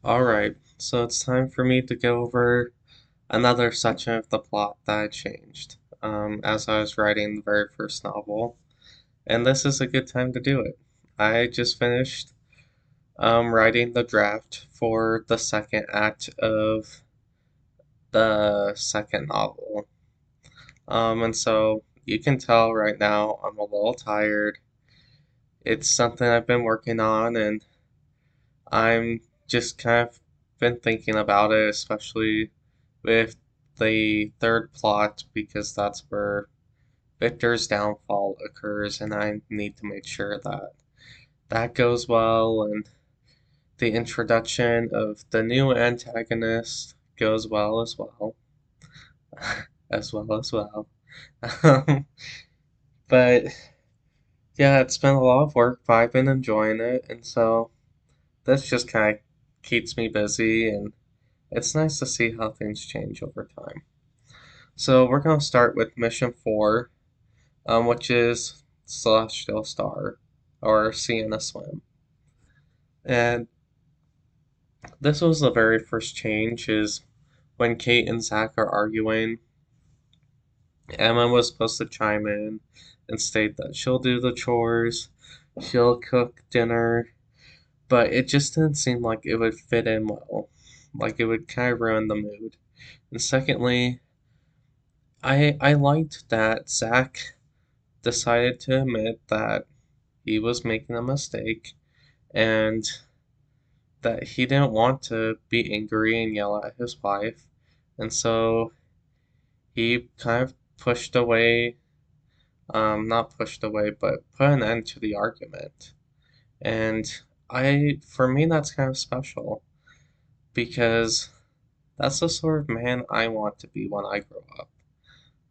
Alright, so it's time for me to go over another section of the plot that I changed as I was writing the very first novel, and this is a good time to do it. I just finished writing the draft for the second act of the second novel, and so you can tell right now I'm a little tired. It's something I've been working on, and I'm just kind of been thinking about it, especially with the third plot, because that's where Victor's downfall occurs, and I need to make sure that that goes well, and the introduction of the new antagonist goes well as well, as well. Um, but yeah, it's been a lot of work, but I've been enjoying it, and so this just kind of keeps me busy, and it's nice to see how things change over time. So we're going to start with mission 4, which is Celestial Star, or Sienna Swim. And this was the very first change, is when Kate and Zach are arguing, Emma was supposed to chime in and state that she'll do the chores, she'll cook dinner, but it just didn't seem like it would fit in well. Like it would kind of ruin the mood. And secondly, I liked that Zach decided to admit that he was making a mistake and that he didn't want to be angry and yell at his wife. And so he kind of pushed away, not pushed away, but put an end to the argument. And for me, that's kind of special because that's the sort of man I want to be when I grow up.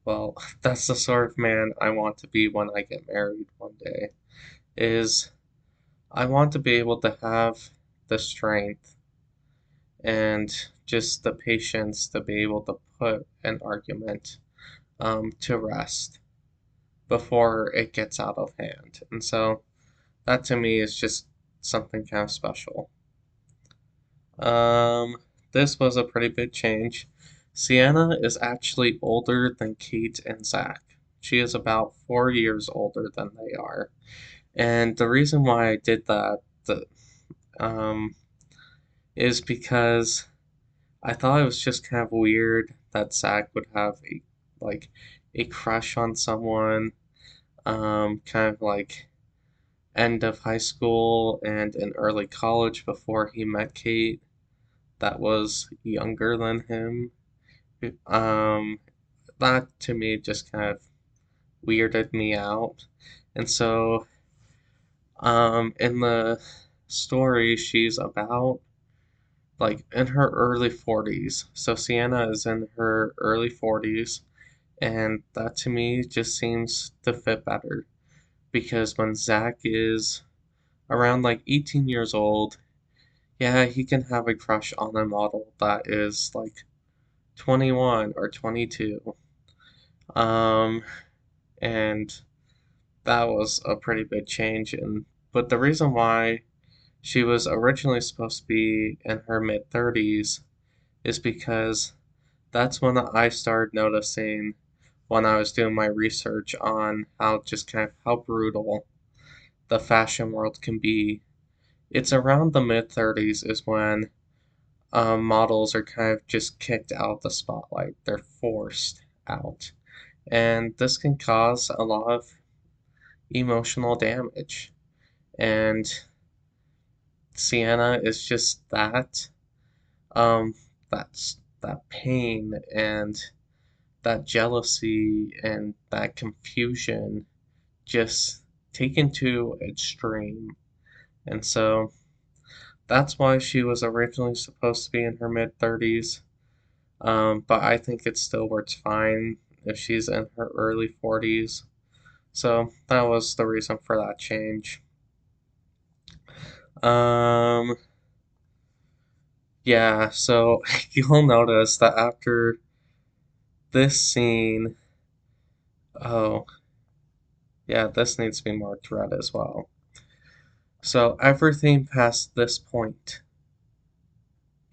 Well, that's the sort of man I want to be when I get married one day. Is I want to be able to have the strength and just the patience to be able to put an argument to rest before it gets out of hand. And so that to me is just something kind of special. Um, this was a pretty big change. Sienna is actually older than Kate and Zach. She is about 4 years older than they are. And the reason why I did that um, is because I thought it was just kind of weird that Zach would have like a crush on someone, kind of like end of high school and in early college before he met Kate that was younger than him. Um, that to me just kind of weirded me out. And so, in the story, she's about like in her early 40s. So Sienna is in her early 40s, and that to me just seems to fit better because when Zach is around like 18 years old, yeah, he can have a crush on a model that is like 21 or 22. Um, and that was a pretty big change. And but the reason why she was originally supposed to be in her mid 30s is because that's when I started noticing when I was doing my research on how just kind of how brutal the fashion world can be. It's around the mid 30s is when models are kind of just kicked out of the spotlight. They're forced out. And this can cause a lot of emotional damage. And Sienna is just that, um, that pain and that jealousy and that confusion just taken to extreme. And so that's why she was originally supposed to be in her mid 30s. But I think it still works fine if she's in her early 40s. So that was the reason for that change. Um, yeah, so you'll notice that after this scene, oh, yeah, this needs to be marked red as well. So everything past this point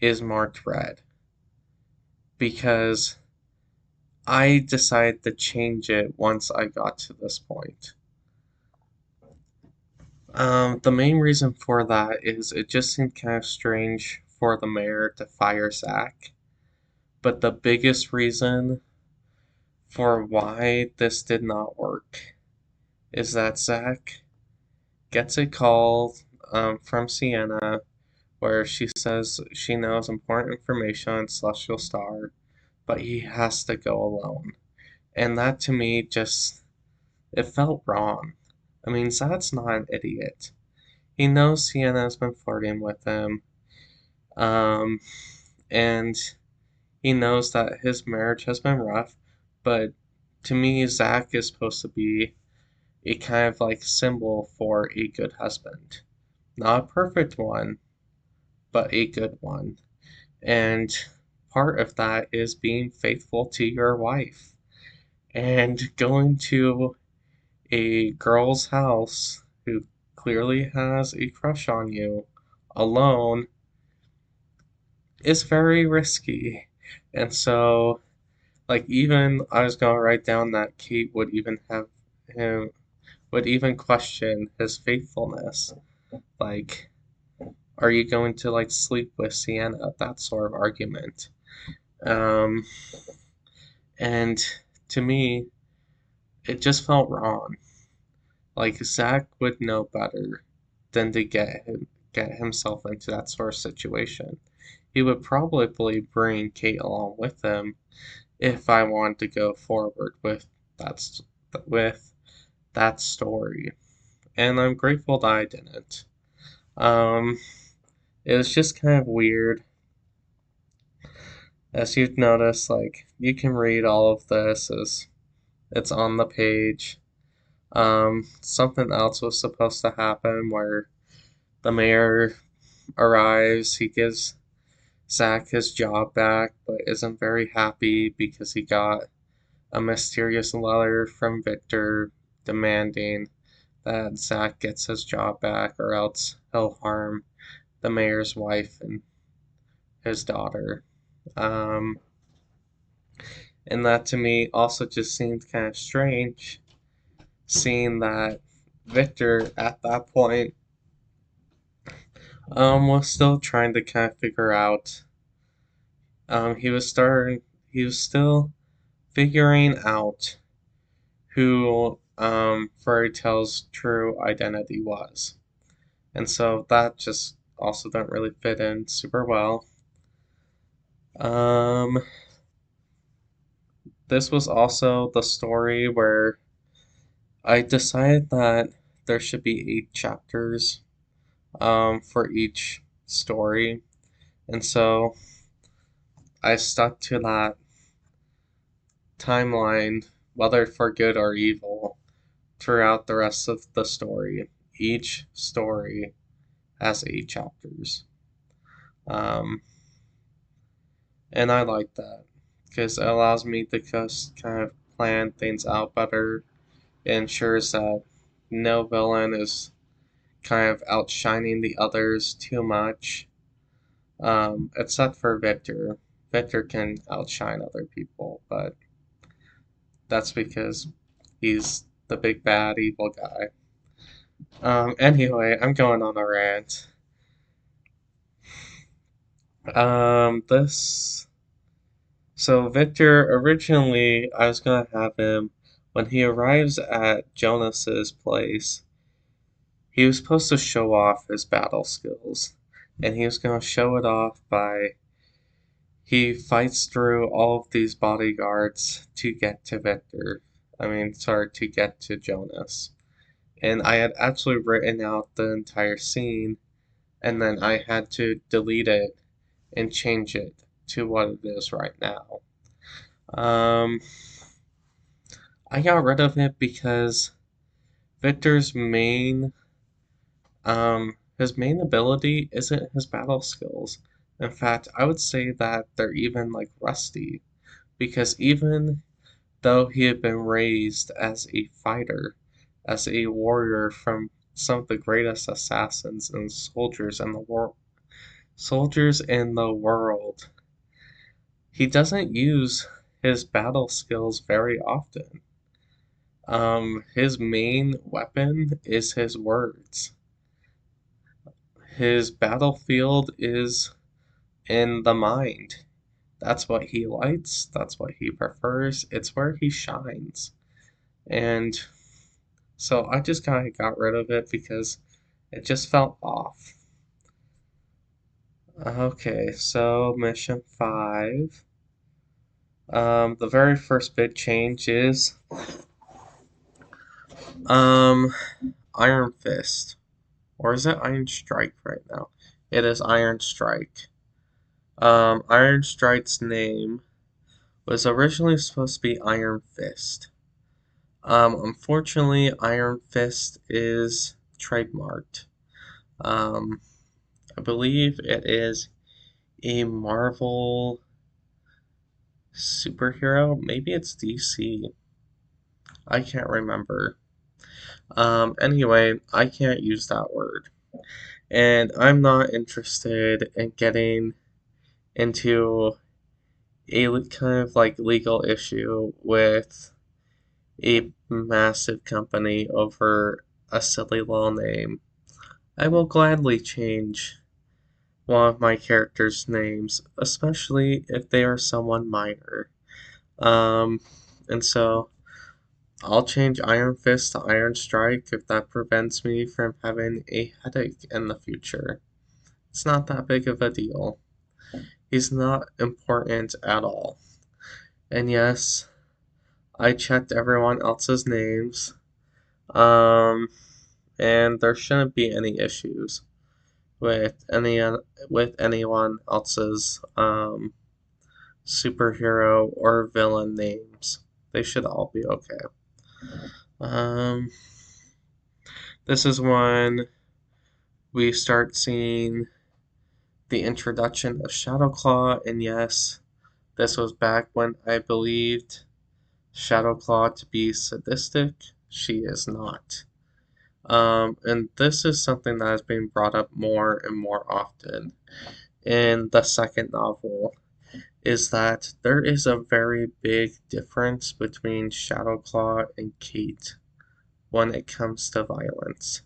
is marked red because I decided to change it once I got to this point. The main reason for that is it just seemed kind of strange for the mayor to fire Zach. But the biggest reason for why this did not work is that Zach gets a call from Sienna where she says she knows important information on Celestial Star, but he has to go alone. And that to me just, it felt wrong. I mean, Zach's not an idiot. He knows Sienna's been flirting with him, um, and he knows that his marriage has been rough, but to me, Zach is supposed to be a kind of like symbol for a good husband. Not a perfect one, but a good one. And part of that is being faithful to your wife. And going to a girl's house who clearly has a crush on you alone is very risky. And so, like, even I was gonna write down that Kate would even have him, would even question his faithfulness. Like, are you going to, like, sleep with Sienna? That sort of argument. Um, and to me, it just felt wrong. Like, Zach would know better than to get himself into that sort of situation. He would probably bring Kate along with him if I want to go forward that with that story, and I'm grateful that I didn't. Um, it was just kind of weird, as you've noticed. Like you can read all of this as it's on the page. Something else was supposed to happen where the mayor arrives. He gives Zach his job back, but isn't very happy because he got a mysterious letter from Victor demanding that Zach gets his job back or else he'll harm the mayor's wife and his daughter. Um, and that to me also just seemed kind of strange, seeing that Victor at that point was still trying to kind of figure out. He was starting. He was still figuring out who Furrytail's true identity was. And so that just also didn't really fit in super well. Um, this was also the story where I decided that there should be 8 chapters for each story. And so I stuck to that timeline, whether for good or evil, throughout the rest of the story. Each story has 8 chapters. Um, and I like that because it allows me to just kind of plan things out better. It ensures that no villain is kind of outshining the others too much, except for Victor. Victor can outshine other people, but that's because he's the big bad evil guy. Anyway, I'm going on a rant. This. So, Victor, originally, I was gonna have him, when he arrives at Jonas's place, he was supposed to show off his battle skills. And he was gonna show it off by he fights through all of these bodyguards to get to Victor. I mean, sorry, to get to Jonas. And I had actually written out the entire scene, and then I had to delete it and change it to what it is right now. Um, I got rid of it because Victor's his main ability isn't his battle skills. In fact, I would say that they're even like rusty because even though he had been raised as a fighter, as a warrior from some of the greatest assassins and soldiers in the world, soldiers in the world. He doesn't use his battle skills very often. His main weapon is his words. His battlefield is in the mind. That's what he likes, that's what he prefers, it's where he shines. And so I just kind of got rid of it because it just felt off. Okay, so mission 5. The very first big change is um, Iron Fist. Or is it Iron Strike right now? It is Iron Strike. Iron Strike's name was originally supposed to be Iron Fist. Unfortunately, Iron Fist is trademarked. Um, I believe it is a Marvel superhero. Maybe it's DC. I can't remember. Anyway, I can't use that word. And I'm not interested in getting into a kind of like legal issue with a massive company over a silly little name. I will gladly change one of my characters' names, especially if they are someone minor. Um, and so I'll change Iron Fist to Iron Strike if that prevents me from having a headache in the future. It's not that big of a deal. He's not important at all. And yes, I checked everyone else's names, um, and there shouldn't be any issues with anyone else's superhero or villain names. They should all be okay. Um, this is when we start seeing the introduction of Shadowclaw, and yes, this was back when I believed Shadowclaw to be sadistic. She is not. And this is something that has been brought up more and more often in the second novel, is that there is a very big difference between Shadowclaw and Kate when it comes to violence.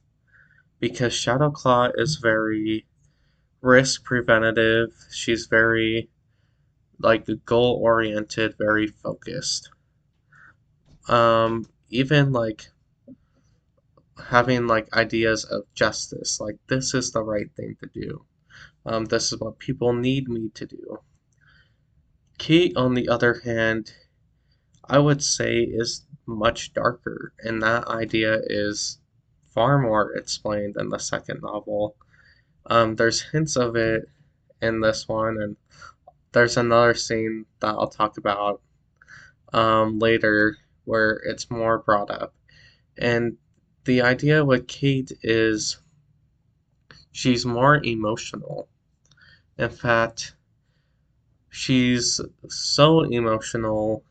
Because Shadowclaw is very risk preventative, she's very like goal oriented, very focused. Even like having like ideas of justice, like this is the right thing to do. This is what people need me to do. Kate, on the other hand, I would say is much darker, and that idea is far more explained in the second novel. There's hints of it in this one, and there's another scene that I'll talk about later where it's more brought up. And the idea with Kate is she's more emotional. In fact, she's so emotional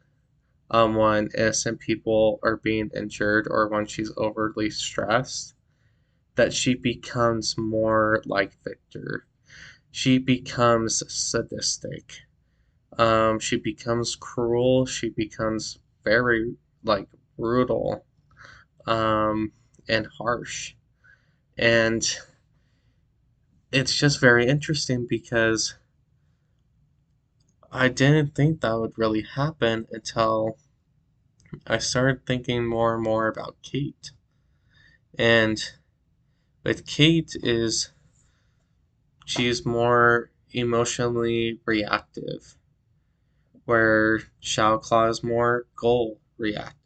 when innocent people are being injured or when she's overly stressed that she becomes more like Victor. She becomes sadistic. She becomes cruel. She becomes very like brutal and harsh. And it's just very interesting because I didn't think that would really happen until I started thinking more and more about Kate. And with Kate is she's more emotionally reactive, where Claw is more goal reactive.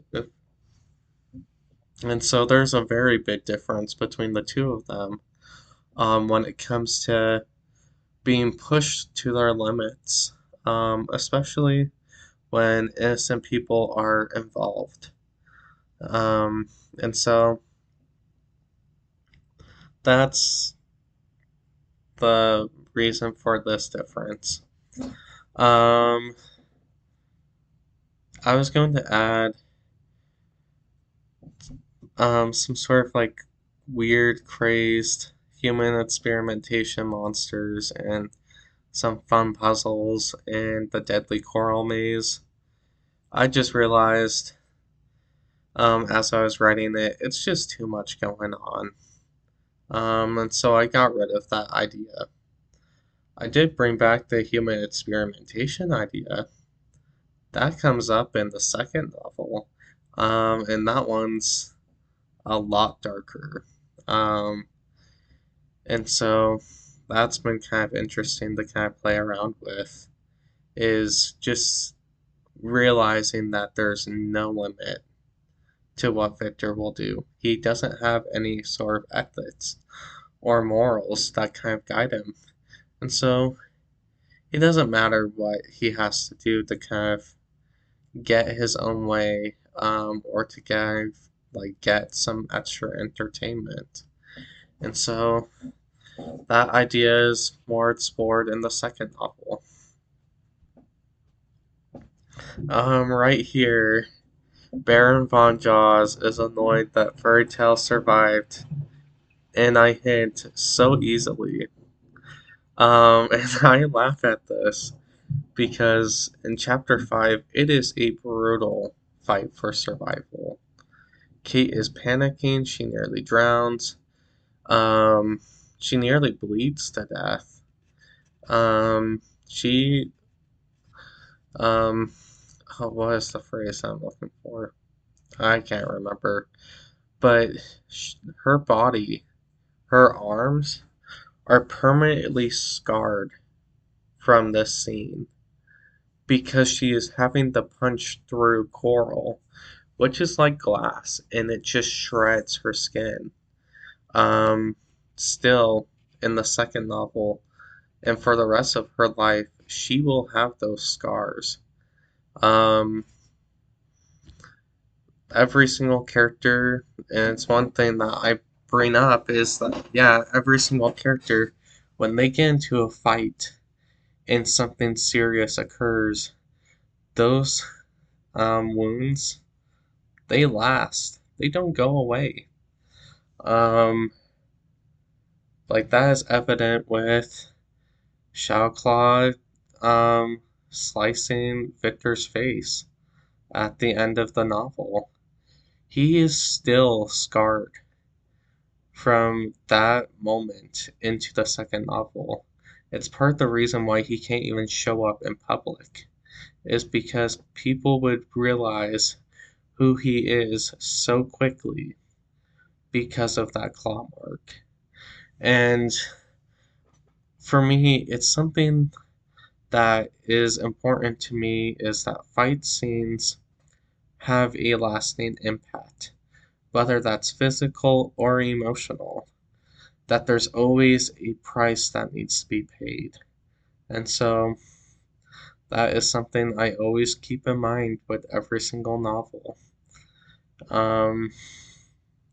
And so there's a very big difference between the two of them when it comes to being pushed to their limits, especially when innocent people are involved. And so that's the reason for this difference. Um, I was going to add some sort of like weird, crazed human experimentation monsters and some fun puzzles and the deadly coral maze. I just realized as I was writing it, it's just too much going on. And so I got rid of that idea. I did bring back the human experimentation idea. That comes up in the second novel. And that one's a lot darker. Um, and so that's been kind of interesting to kind of play around with, is just realizing that there's no limit to what Victor will do. He doesn't have any sort of ethics or morals that kind of guide him. And so it doesn't matter what he has to do to kind of get his own way, or to kind of like get some extra entertainment. And so that idea is more explored in the second novel. Right here, Baron Von Jaws is annoyed that Furrytail survived, and I hint so easily. And I laugh at this because in chapter 5, it is a brutal fight for survival. Kate is panicking, she nearly drowns, um, she nearly bleeds to death. She, um, oh, what is the phrase I'm looking for? I can't remember. But her body, her arms, are permanently scarred from this scene because she is having to punch through coral, which is like glass, and it just shreds her skin. Um, Still, in the second novel, and for the rest of her life, she will have those scars. Um, every single character, and it's one thing that I bring up is that, yeah, every single character, when they get into a fight and something serious occurs, those wounds, they last. They don't go away. Um, like that is evident with Claw slicing Victor's face at the end of the novel. He is still scarred from that moment into the second novel. It's part of the reason why he can't even show up in public, is because people would realize who he is so quickly because of that claw mark. And for me, it's something that is important to me, is that fight scenes have a lasting impact, whether that's physical or emotional, that there's always a price that needs to be paid. And so that is something I always keep in mind with every single novel. Um,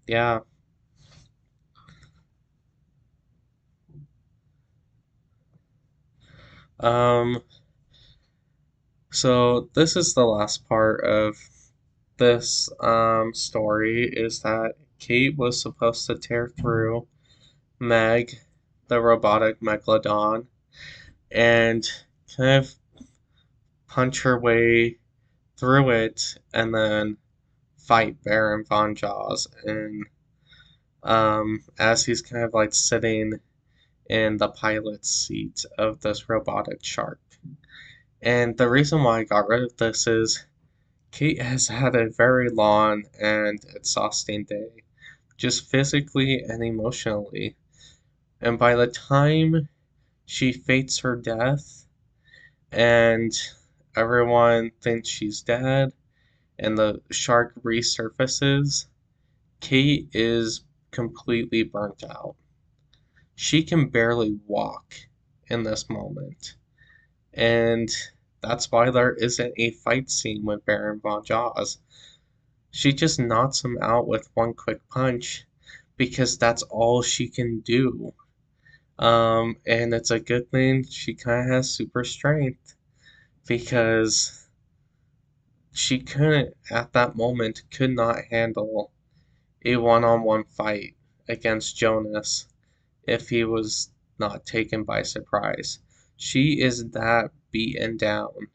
yeah. Um, so this is the last part of this story, is that Kate was supposed to tear through Meg, the robotic megalodon, and kind of punch her way through it and then fight Baron Von Jaws. And as he's kind of like sitting in the pilot's seat of this robotic shark. And the reason why I got rid of this is Kate has had a very long and exhausting day, just physically and emotionally. And by the time she fates her death and everyone thinks she's dead and the shark resurfaces, Kate is completely burnt out. She can barely walk in this moment. And that's why there isn't a fight scene with Baron Von Jaws. She just knocks him out with one quick punch because that's all she can do. And it's a good thing she kind of has super strength, because she couldn't, at that moment, could not handle a one-on-one fight against Jonas if he was not taken by surprise. She is that beaten down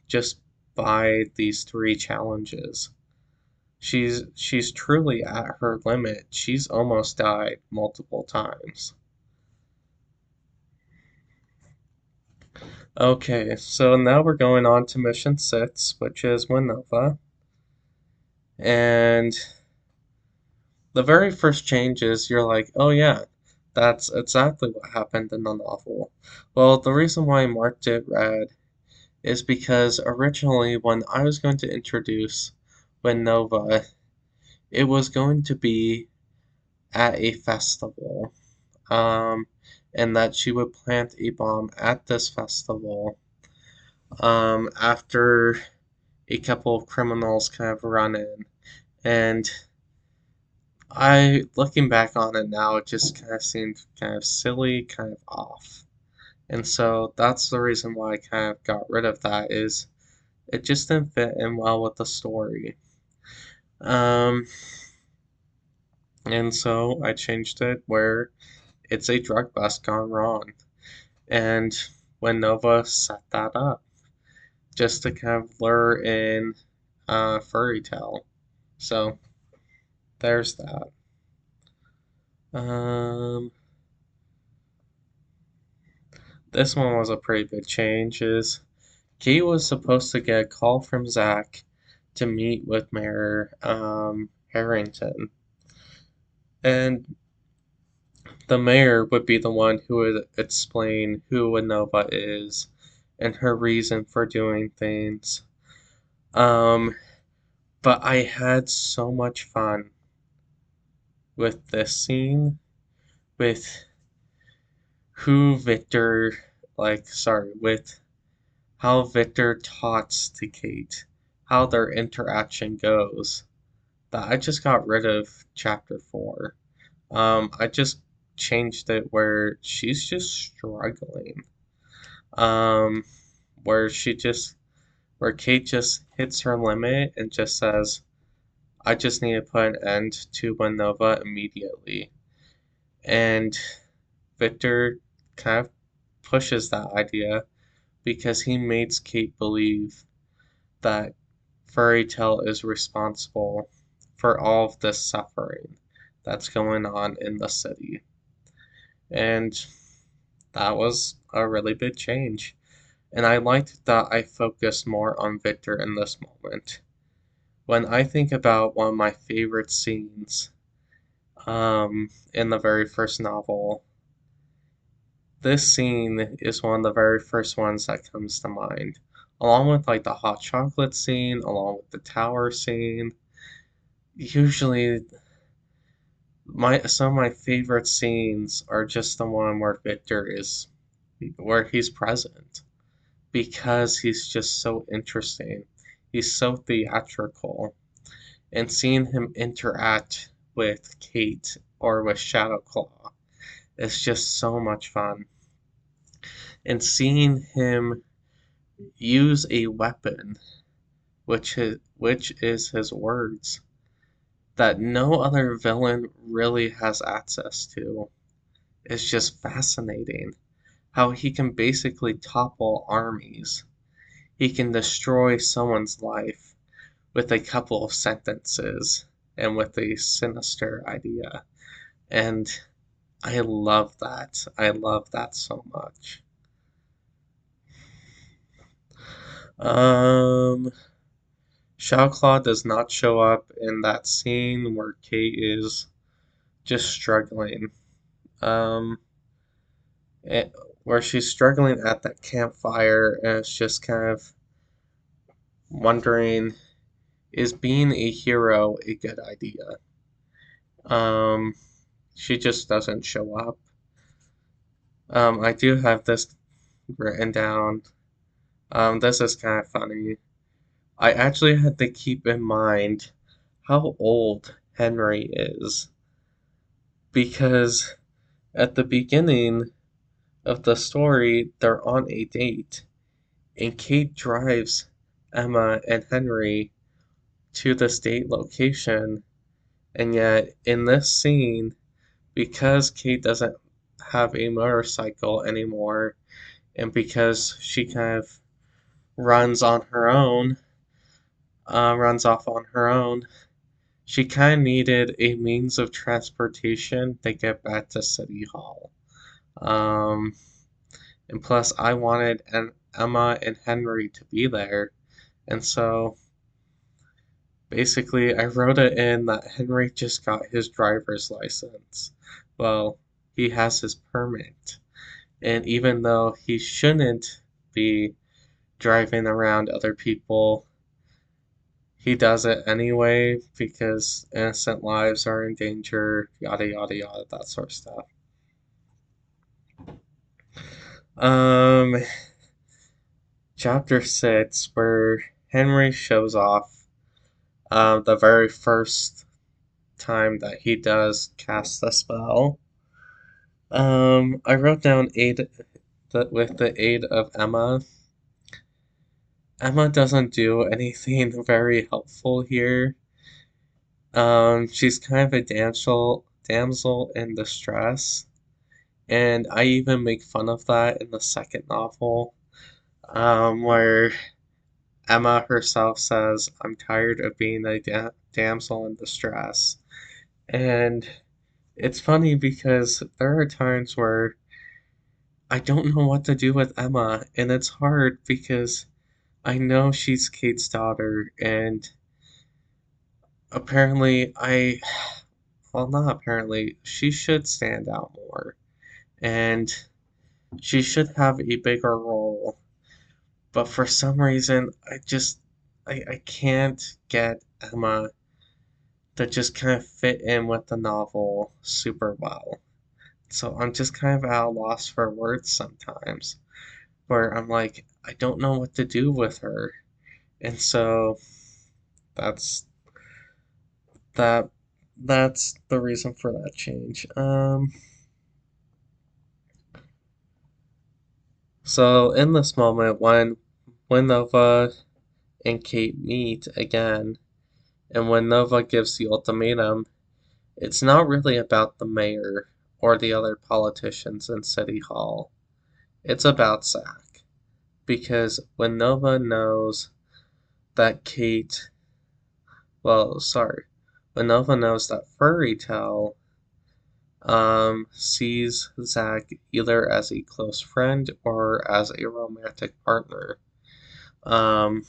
just by these three challenges. She's truly at her limit. She's almost died multiple times. Okay, so now we're going on to mission 6, which is Winova. And the very first change is you're like, oh yeah, that's exactly what happened in the novel. Well, the reason why I marked it red is because originally when I was going to introduce Winova, it was going to be at a festival. Um, and that she would plant a bomb at this festival after a couple of criminals kind of run in. And looking back on it now, it just kind of seemed kind of silly, kind of off. And so that's the reason why I kind of got rid of that is it just didn't fit in well with the story. Um, and so I changed it where it's a drug bust gone wrong. And when Nova set that up, just to kind of lure in Furrytail. So there's that. Um, this one was a pretty big change. Is Kate was supposed to get a call from Zach to meet with Mayor Harrington, and the mayor would be the one who would explain who Winova is and her reason for doing things. Um, but I had so much fun with this scene, with who Victor, with how Victor talks to Kate, how their interaction goes. That I just got rid of chapter 4. I just changed it where she's just struggling. Um, where where Kate just hits her limit and just says, I just need to put an end to Winova immediately. And Victor kind of pushes that idea because he makes Kate believe that Furrytail is responsible for all of this suffering that's going on in the city. And that was a really big change. And I liked that I focused more on Victor in this moment. When I think about one of my favorite scenes in the very first novel, this scene is one of the very first ones that comes to mind. Along with like the hot chocolate scene, along with the tower scene. Usually my some of my favorite scenes are just the one where he's present because he's just so interesting. He's so theatrical. And seeing him interact with Kate or with Shadowclaw is just so much fun. And seeing him use a weapon, which is his words, that no other villain really has access to, is just fascinating. How he can basically topple armies. He can destroy someone's life with a couple of sentences and with a sinister idea. And I love that. I love that so much. Um, Shao does not show up in that scene where Kate is just struggling. Um, it, where she's struggling at that campfire and it's just kind of wondering, is being a hero a good idea? Um, she just doesn't show up. I do have this written down. This is kind of funny. I actually had to keep in mind how old Henry is because at the beginning of the story, they're on a date, and Kate drives Emma and Henry to this date location, and yet in this scene, because Kate doesn't have a motorcycle anymore, and because she kind of runs on her own, runs off on her own, she kind of needed a means of transportation to get back to City Hall. Um, and plus, I wanted Emma and Henry to be there, and so basically, I wrote it in that Henry just got his driver's license. Well, he has his permit. And even though he shouldn't be driving around other people, he does it anyway because innocent lives are in danger, yada yada yada, that sort of stuff. Um, Chapter 6, where Henry shows off the very first time that he does cast the spell. I wrote down with the aid of Emma. Emma doesn't do anything very helpful here. She's kind of a damsel in distress, and I even make fun of that in the second novel, where Emma herself says, "I'm tired of being a damsel in distress," and it's funny because there are times where I don't know what to do with Emma, and it's hard because I know she's Kate's daughter, and apparently well, not apparently, she should stand out more, and she should have a bigger role, but for some reason, I can't get Emma to just kind of fit in with the novel super well. So I'm just kind of at a loss for words sometimes, where I'm like, I don't know what to do with her. And so that's that that's the reason for that change. So in this moment when Nova and Kate meet again, and when Nova gives the ultimatum, it's not really about the mayor or the other politicians in City Hall. It's about Zack. Because when Nova knows that Kate, well, sorry, when Nova knows that Furrytail sees Zack either as a close friend or as a romantic partner. Um,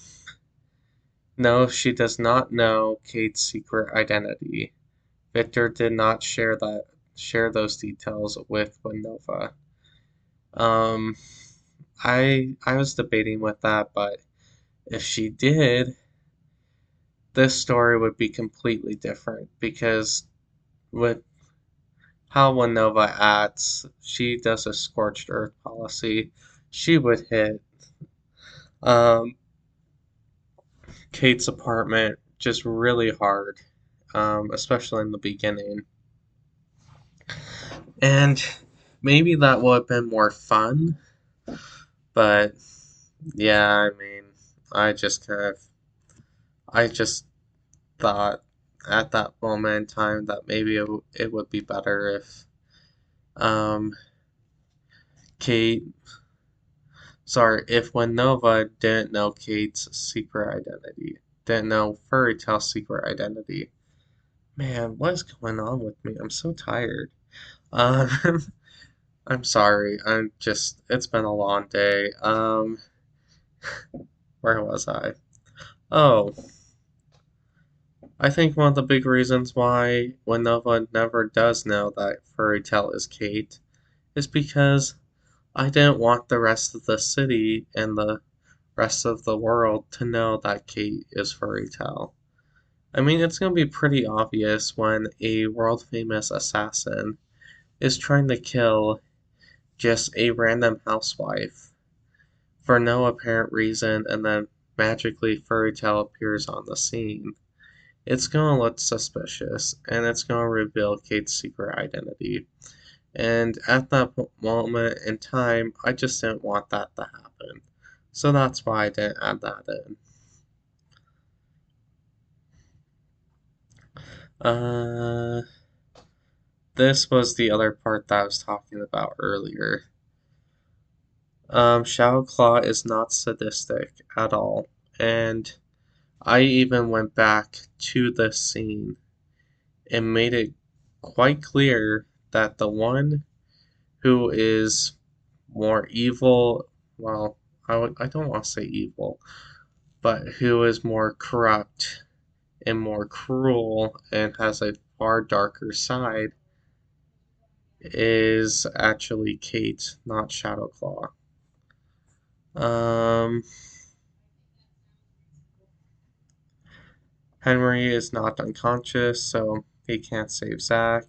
no, she does not know Kate's secret identity. Victor did not share those details with Winova. Um, I was debating with that, but if she did, this story would be completely different because with how Winova acts, she does a scorched earth policy. She would hit um, Kate's apartment just really hard, especially in the beginning. And maybe that would have been more fun, but yeah, I mean, I just kind of, I just thought at that moment in time that maybe it would be better if um, Kate, sorry, if Winova didn't know Kate's secret identity, didn't know Furrytail's secret identity. Man, what is going on with me? I'm so tired. Um, I'm sorry. It's been a long day. Where was I? Oh, I think one of the big reasons why Winova never does know that Furrytail is Kate is because I didn't want the rest of the city and the rest of the world to know that Kate is Furrytail. I mean, it's gonna be pretty obvious when a world famous assassin is trying to kill just a random housewife for no apparent reason, and then magically Furrytail appears on the scene. It's gonna look suspicious, and it's gonna reveal Kate's secret identity. And at that moment in time, I just didn't want that to happen. So that's why I didn't add that in. Uh, this was the other part that I was talking about earlier. Shadow Claw is not sadistic at all, and I even went back to this scene and made it quite clear that the one who is more evil, well, I don't want to say evil, but who is more corrupt and more cruel and has a far darker side is actually Kate, not Shadowclaw. Um, Henry is knocked unconscious, so he can't save Zack.